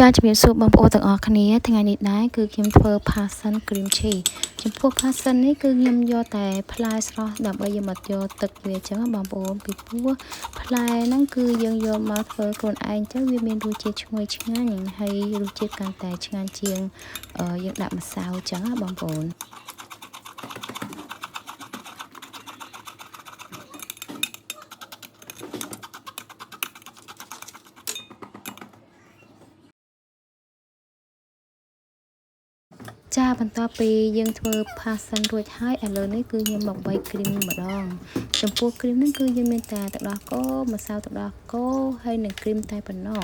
ចាជំរាបសួរបងប្អូនទាំងអស់គ្នាថ្ងៃនេះដែរគឺខ្ញុំធ្វើ passion cream cheese ចំពោះ passion នេះគឺខ្ញុំយកតែផ្លែស្រស់ដើម្បីយកមកយកទឹកវាអញ្ចឹងបងប្អូនពីព្រោះផ្លែហ្នឹងគឺយើងយកមកធ្វើខ្លួនឯងទៅវាមានរសជាតិឈ្ងុយឆ្ងាញ់ហើយរសជាតិកាន់តែឆ្ងាញ់ជាងយើងដាក់ម្សៅអញ្ចឹងបងប្អូនចាបន្ទាប់ពីយើងធ្វើ passion រួចហើយឥឡូវនេះគឺខ្ញុំមក3គ្រីមម្ដងចំពោះគ្រីមហ្នឹងគឺយើងមានតែទឹកដោះគោម្សៅទឹកដោះគោហើយនិងគ្រីមតែប៉ុណ្ណោះ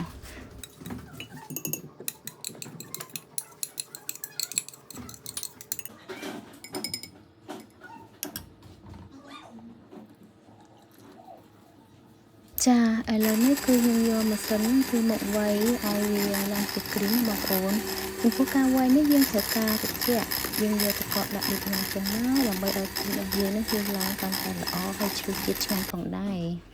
ចាឥឡូវនេះគឺខ្ញុំយកម៉ាស៊ីនគឺមកវាយឲ្យវាឡើងជាគ្រីមបងប្អូនចំពោះការវាយនេះយើងត្រូវការត្រជាក់យើងយកទឹកកកដាក់ដូចខ្ញុំចឹងណាដើម្បីឲ្យគ្រីមរបស់យើងនេះវាឡើងកាន់តែល្អហើយជ្រុះជាតិឆ្ងាញ់ផងដែរ